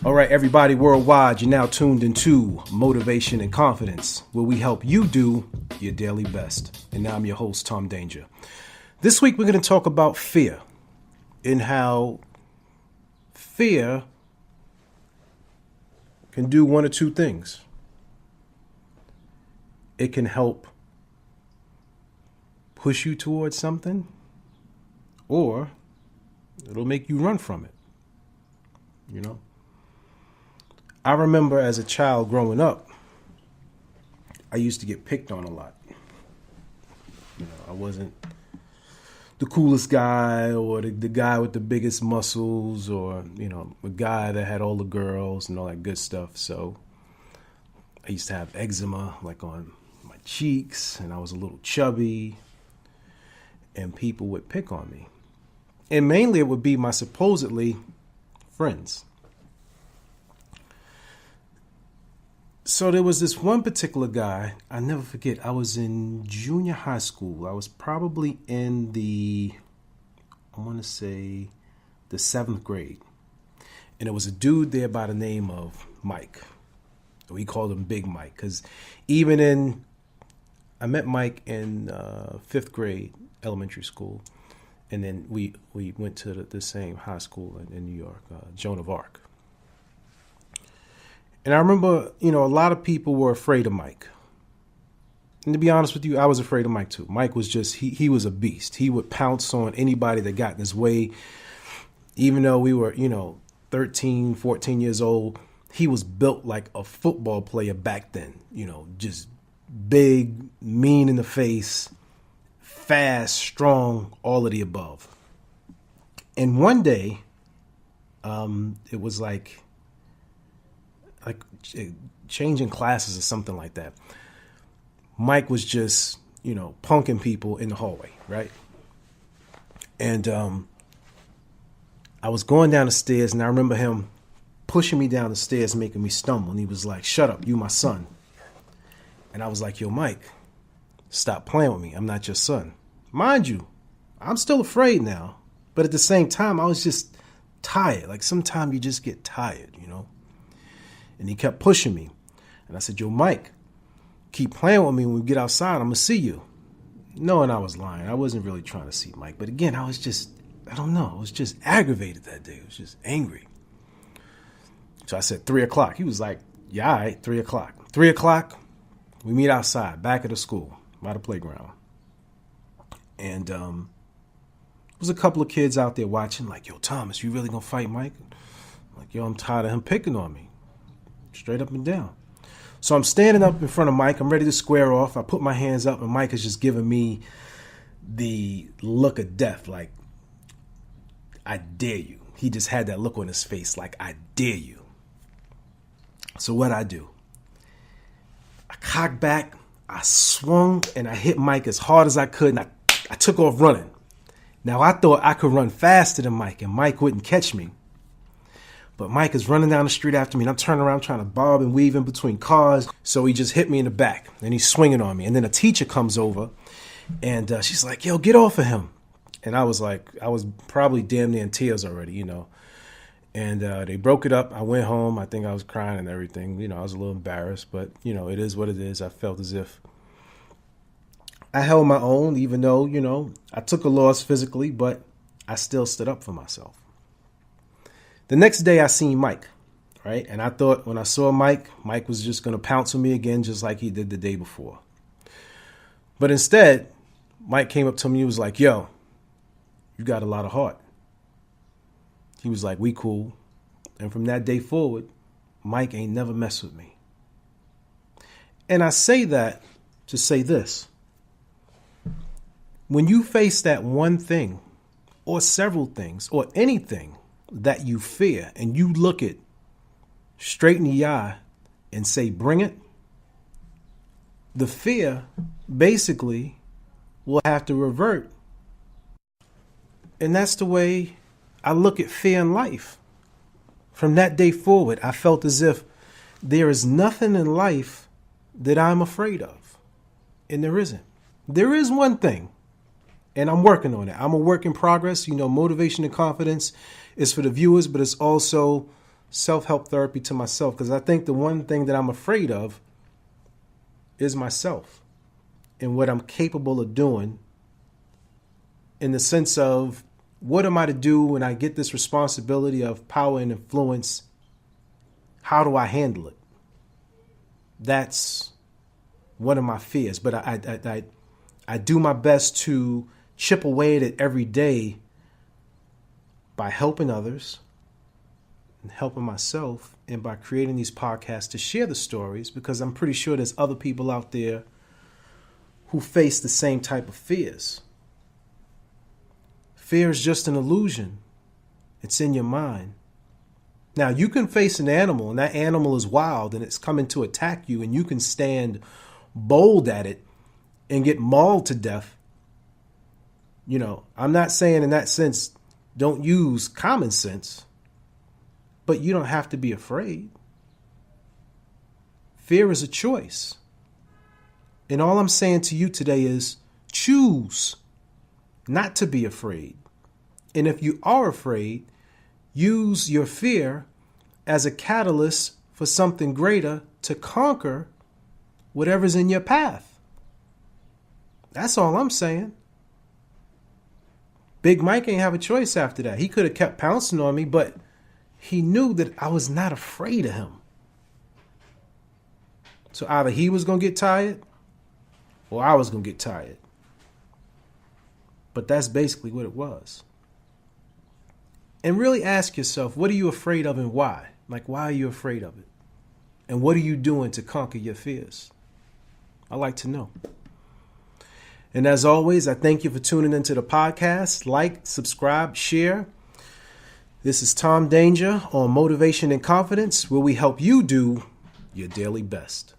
All right, everybody worldwide, you're now tuned into Motivation and Confidence, where we help you do your daily best. And now I'm your host, Tom Danger. This week, we're going to talk about fear and how fear can do one or two things. It can help push you towards something, or it'll make you run from it. You know? I remember as a child growing up, I used to get picked on a lot. You know, I wasn't the coolest guy or the guy with the biggest muscles or, you know, a guy that had all the girls and all that good stuff. So I used to have eczema like on my cheeks, and I was a little chubby, and people would pick on me. And mainly it would be my supposedly friends. So there was this one particular guy, I never forget, I was in junior high school. I was probably in the 7th grade. And there was a dude there by the name of Mike. We called him Big Mike because I met Mike in 5th grade, elementary school. And then we went to the same high school in New York, Joan of Arc. And I remember, you know, a lot of people were afraid of Mike. And to be honest with you, I was afraid of Mike too. Mike was just, he was a beast. He would pounce on anybody that got in his way. Even though we were, 13, 14 years old, he was built like a football player back then. Just big, mean in the face, fast, strong, all of the above. And one day, it was like changing classes or something like that. Mike was just, punking people in the hallway, right? And I was going down the stairs, and I remember him pushing me down the stairs, making me stumble. And he was like, "Shut up, you my son." And I was like, "Yo, Mike, stop playing with me. I'm not your son." Mind you, I'm still afraid now. But at the same time, I was just tired. Like sometimes you just get tired, And he kept pushing me. And I said, "Yo, Mike, keep playing with me. When we get outside, I'm going to see you." Knowing I was lying. I wasn't really trying to see Mike. But again, I was just aggravated that day. I was just angry. So I said 3 o'clock. He was like, "Yeah, all right, 3 o'clock. 3 o'clock, we meet outside, back of the school, by the playground." And there was a couple of kids out there watching, like, "Yo, Thomas, you really going to fight Mike?" I'm like, "Yo, I'm tired of him picking on me." Straight up and down. So I'm standing up in front of Mike. I'm ready to square off. I put my hands up, and Mike is just giving me the look of death, like, "I dare you." He just had that look on his face, like, "I dare you." So what I do? I cocked back, I swung, and I hit Mike as hard as I could, and I took off running. Now, I thought I could run faster than Mike, and Mike wouldn't catch me. But Mike is running down the street after me, and I'm turning around trying to bob and weave in between cars. So he just hit me in the back, and he's swinging on me. And then a teacher comes over, and she's like, "Yo, get off of him." And I was probably damn near in tears already, And they broke it up. I went home. I think I was crying and everything. I was a little embarrassed, but, it is what it is. I felt as if I held my own, even though, I took a loss physically, but I still stood up for myself. The next day I seen Mike, right? And I thought when I saw Mike was just going to pounce on me again, just like he did the day before. But instead, Mike came up to me and was like, "Yo, you got a lot of heart." He was like, "We cool." And from that day forward, Mike ain't never messed with me. And I say that to say this. When you face that one thing or several things or anything that you fear, and you look it straight in the eye and say, "Bring it," the fear basically will have to revert. And that's the way I look at fear in life. From that day forward, I felt as if there is nothing in life that I'm afraid of. And there isn't. There is one thing, and I'm working on it. I'm a work in progress. Motivation and confidence is for the viewers, but it's also self-help therapy to myself, because I think the one thing that I'm afraid of is myself and what I'm capable of doing, in the sense of, what am I to do when I get this responsibility of power and influence? How do I handle it? That's one of my fears. But I do my best to chip away at it every day by helping others and helping myself, and by creating these podcasts to share the stories, because I'm pretty sure there's other people out there who face the same type of fears. Fear is just an illusion. It's in your mind. Now, you can face an animal, and that animal is wild, and it's coming to attack you, and you can stand bold at it and get mauled to death. You know, I'm not saying in that sense don't use common sense, but you don't have to be afraid. Fear is a choice. And all I'm saying to you today is choose not to be afraid. And if you are afraid, use your fear as a catalyst for something greater to conquer whatever's in your path. That's all I'm saying. Big Mike ain't have a choice after that. He could have kept pouncing on me, but he knew that I was not afraid of him. So either he was going to get tired or I was going to get tired. But that's basically what it was. And really ask yourself, what are you afraid of and why? Like, why are you afraid of it? And what are you doing to conquer your fears? I'd like to know. And as always, I thank you for tuning into the podcast. Like, subscribe, share. This is Tom Danger on Motivation and Confidence, where we help you do your daily best.